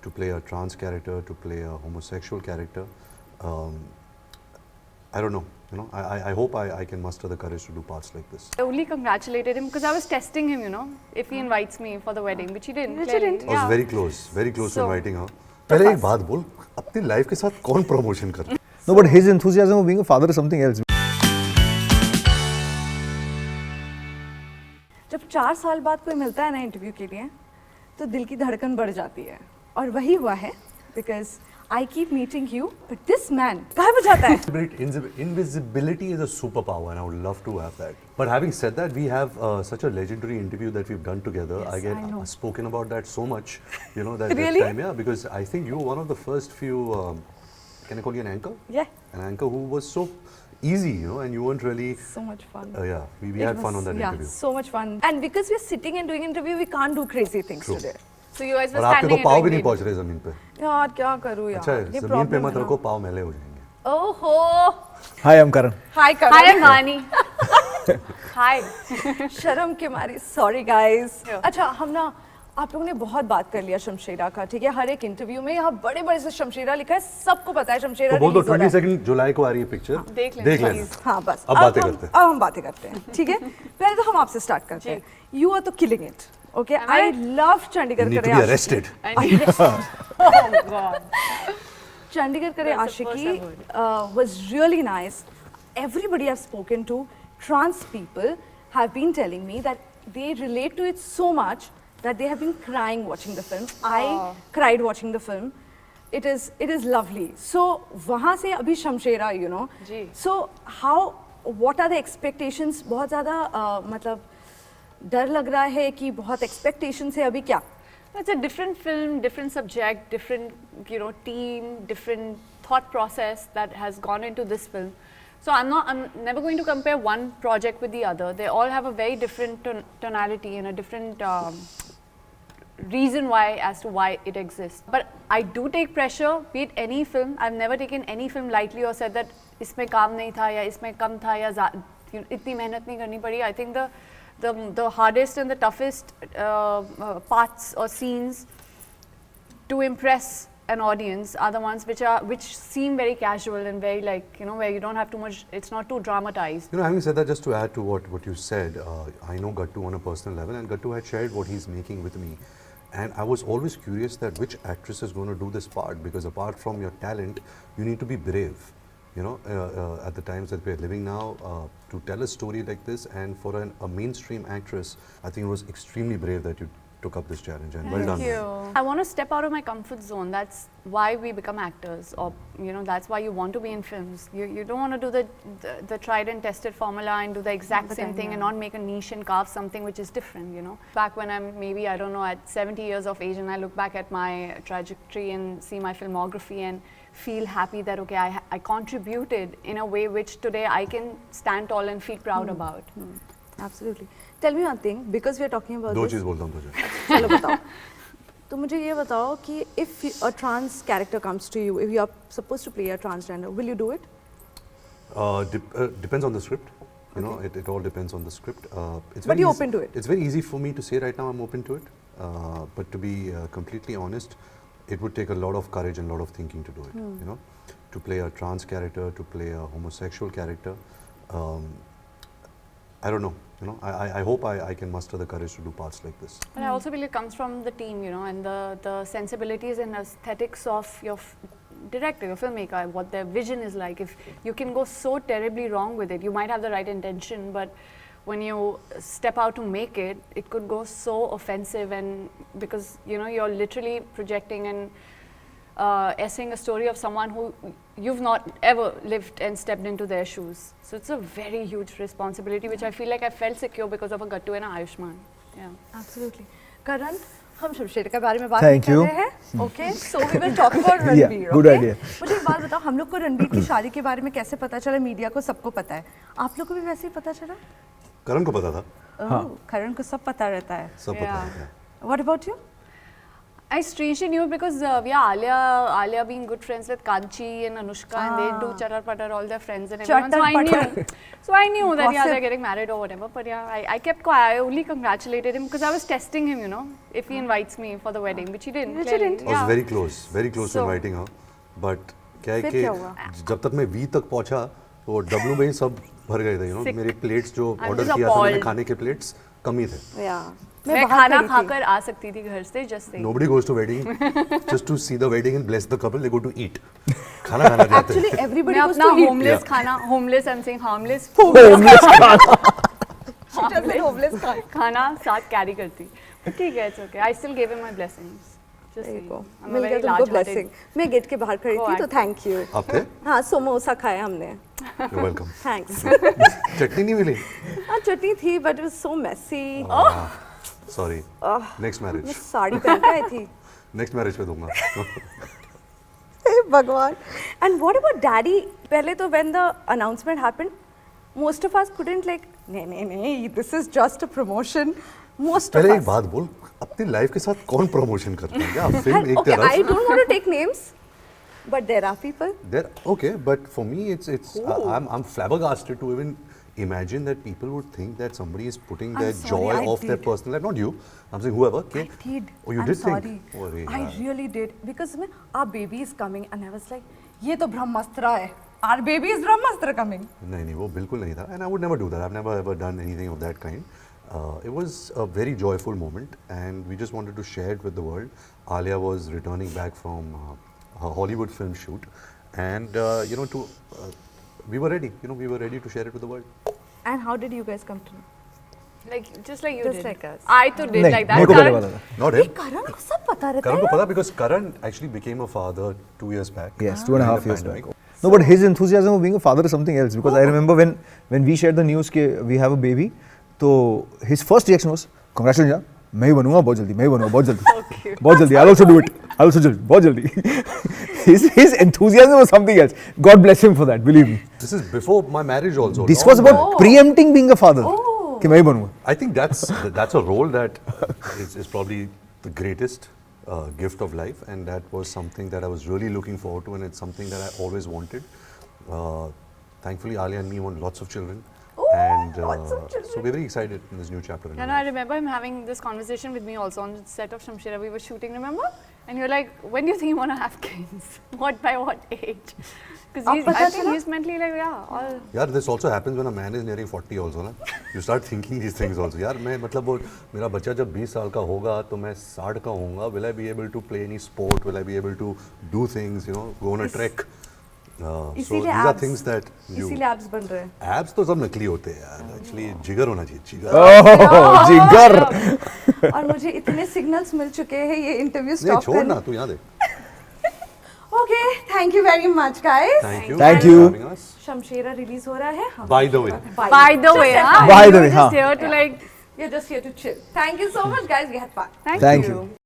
to play a trans character, to play a homosexual character. I don't know. You know, I hope I can muster the courage to do parts like this. I only congratulated him because I was testing him, you know, if he invites me for the wedding, which he didn't. I was very close to inviting her. पहले एक बात बोल, अपनी life के साथ कौन promotion कर? No, but his enthusiasm of being a father is something else. जब 4 साल बाद कोई मिलता है ना इंटरव्यू के लिए, तो दिल की धड़कन बढ़ जाती है, और वही हुआ है, because I keep meeting you, but this man गायब हो जाता है. Invisibility is a superpower, and I would love to have that. But having said that, we have such a legendary interview that we've done together. Yes, I get spoken about that so much, you know, that, really? that time, yeah, because I think you were one of the first few. Can I call you an anchor? Yeah. An anchor who was so easy, you know, and you weren't really. So much fun. Yeah, we had fun on that interview. Yeah, so much fun. And because we're sitting and doing interview, we can't do crazy things today. So you guys were और आपके standing तो पाँव and भी नहीं doing पहुँच रहे ज़मीन पे. यार क्या करूँ यार? अच्छा है, ये ज़मीन पे problem मत है रखो, ना. पाँव मैले हो जाएंगे. ओहो. Hi, I'm Karan. Hi Karan. Hi, I'm Vaani. Hi. शर्म के मारे sorry guys. अच्छा हम ना आप लोगों ने बहुत बात कर लिया शमशेरा का, ठीक है? हर एक इंटरव्यू में यहाँ बड़े-बड़े से शमशेरा लिखा है, सबको पता है शमशेरा. तो बोल दो 22 जुलाई को आ रही है पिक्चर. देख लेना. हाँ बस. अब बातें करते हैं. अब हम बातें करते हैं, ठीक है? पहले तो हम आपसे स्टार्ट करते हैं. You are तो killing it. Okay, I love Chandigarh You need Kare to be arrested. Oh God. Chandigarh Kare Aashiqui was really nice. Everybody I've spoken to, trans people, have been telling me that they relate to it so much that they have been crying watching the film. I cried watching the film. It is lovely. So वहाँ से अभी Shamshera, you know. So what are the expectations? बहुत ज़्यादा मतलब डर लग रहा है कि बहुत expectations है अभी क्या? It's a different film, different subject, different, you know, team, different thought process that has gone into this film. So I'm never going to compare one project with the other. They all have a very different tonality and a different reason as to why it exists. But I do take pressure, be it any film. I've never taken any film lightly or said that इसमें काम नहीं था या इसमें कम था या इतनी मेहनत नहीं करनी पड़ी. I think the hardest and the toughest parts or scenes to impress an audience are the ones which seem very casual and very, like, you know, where you don't have too much, it's not too dramatized. You know, having said that, just to add to what you said, I know Gattu on a personal level, and Gattu had shared what he's making with me. And I was always curious that which actress is going to do this part, because apart from your talent, you need to be brave. You know, at the times that we're living now, to tell a story like this, and for a mainstream actress, I think it was extremely brave that you took up this challenge, and well done. Thank you. I want to step out of my comfort zone. That's why we become actors, or, you know, that's why you want to be in films. You don't want to do the tried and tested formula and do the exact same thing and not make a niche and carve something which is different, you know. Back when I'm maybe, I don't know, at 70 years of age, and I look back at my trajectory and see my filmography and feel happy that, okay, I contributed in a way which today I can stand tall and feel proud about. Absolutely. Tell me one thing, because we are talking about दो this. चीज़ बोलता हूँ तुझे. चलो बताओ. तो मुझे ये बताओ कि if a trans character comes to you, if you are supposed to play a transgender, will you do it? Depends on the script. You know, it all depends on the script. But you're open to it? It's very easy for me to say right now I'm open to it. But to be completely honest, it would take a lot of courage and a lot of thinking to do it. You know, to play a trans character, to play a homosexual character. I don't know. You know, I hope I can muster the courage to do parts like this. But I also believe it comes from the team, you know, and the sensibilities and aesthetics of your director, your filmmaker, what their vision is like. If you can go so terribly wrong with it, you might have the right intention, but when you step out to make it, it could go so offensive, and because, you know, you're literally projecting and essaying a story of someone who you've not ever lived and stepped into their shoes. So it's a very huge responsibility, which I feel like I felt secure because of a Gattu and a Ayushman. Yeah. Absolutely. Karan, हम शमशेरा के बारे में बात कर रहे हैं. Okay, so we will talk about Ranbir. Yeah, good idea. मुझे एक बात बताओ, हम लोग को रणबीर की शादी के बारे में कैसे पता चला? मीडिया को सबको पता है. आप लोग को भी वैसे ही पता चला? करण को पता था. करण को सब पता रहता है. सब पता रहता है. What about you? I strangely knew because Alia being good friends with Kanchi and Anushka and they do chatar patar, all their friends and everyone. So I knew that they're getting married or whatever. But yeah, I kept quiet. I only congratulated him because I was testing him, you know, if he invites me for the wedding, which he didn't. I was very close to inviting her. But क्या है कि जब तक मैं V तक पहुंचा तो W में ही सब भर गए थे, you know, मेरे plates जो order किया था मैंने खाने के plates कम ही थे. मैं खाना खाकर आ सकती थी घर से just saying. Nobody goes to wedding just to see the wedding and bless the couple. They go to eat. खाना खाना जाते हैं. Actually, everybody goes to अपना eat. homeless खाना, homeless I'm saying harmless. Homeless खाना. She just said homeless खाना साथ carry करती. But ठीक है, it's okay. I still gave him my blessings. Just There you saying. go. I'm a मिल गया very तुमको large-hearted. blessing. मैं गेट के बाहर खड़ी थी तो thank you. आप थे? हाँ, समोसा खाया हमने. You're welcome. Thanks. चटनी नहीं मिली? हाँ, चटनी थी but it was so messy. Sorry. Next मैं marriage. साड़ी पहन के आई थी. Next marriage पे दूंगा. हे भगवान. And what about daddy? पहले तो when the announcement happened, most of us couldn't like, नहीं, this is just a promotion. Most of पहले एक us. बात बोल, अपनी लाइफ के साथ कौन प्रमोशन करता है? क्या फिल्म एक Okay, तरफ? I don't want to take names, but there are people. Okay, but for me it's I'm flabbergasted to even imagine that people would think that somebody is putting their sorry, joy I off their did. personal life. Not you. I'm saying whoever. Okay. I did. Oh, you I'm did sorry. think? Oh, अरे I यार. really did because our baby is coming and I was like, ये तो ब्रह्मास्त्र है. Our baby is Brahmastra coming. नहीं, वो बिल्कुल नहीं था. And I would never do that. I've never ever done anything of that kind. It was a very joyful moment, and we just wanted to share it with the world. Alia was returning back from her Hollywood film shoot, and you know, we were ready. You know, we were ready to share it with the world. And how did you guys come to know? Just like you Just did. like us. I too did नहीं, like that. मेरे को पहले Karan- पता था. Not ये him. करण को सब पता रहता Karan है को ना? पता because Karan actually became a father 2 years back. Yes, 2.5 during the years pandemic. back. No, but his enthusiasm of being a father is something else because I remember when we shared the news that we have a baby, so his first reaction was, congratulations यार, मैं ही बनूंगा बहुत जल्दी, मैं ही बनूंगा बहुत जल्दी, बहुत जल्दी. I'll also do it. I'll also do it. बहुत जल्दी. His enthusiasm was something else. God bless him for that. Believe me. This is before my marriage also. This long was about back. preempting being a father. कि मैं ही बनूंगा. I think that's a role that is probably the greatest gift of life, and that was something that I was really looking forward to, and it's something that I always wanted. Thankfully, Alia and me want lots of children, and lots of children. so we're very excited in this new chapter. in Yeah, our no, I life. remember him having this conversation with me also on the set of Shamshera. We were shooting, remember? And you're like, when do you think you want to have kids? What, by what age? Because अब पता I think चला? he's mentally like, yeah, all. Yeah, this also happens when a man is nearing 40 also, na? You start thinking these things also. यार मैं मतलब वो मेरा बच्चा जब 20 साल का होगा तो मैं 60 का होऊंगा. Will I be able to play any sport? Will I be able to do things? You know, go on a trek. So these इसीलिए are abs- things that you. इसीलिए abs बन रहे हैं. Abs तो सब नकली होते हैं यार. Actually जिगर होना चाहिए. जिगर. Oh, जिगर. और मुझे इतने signals मिल चुके हैं ये interview नहीं stop छोड़ करने. ना तू यहाँ दे. Okay, thank you very much, guys. Thank you. Thank for you. having us. Shamshera release हो रहा है. हम- By the way. By the way, huh? By the You're way, just हाँ. here to like, We're just here to chill. Thank you so much, guys. We had fun. thank Thank you. you.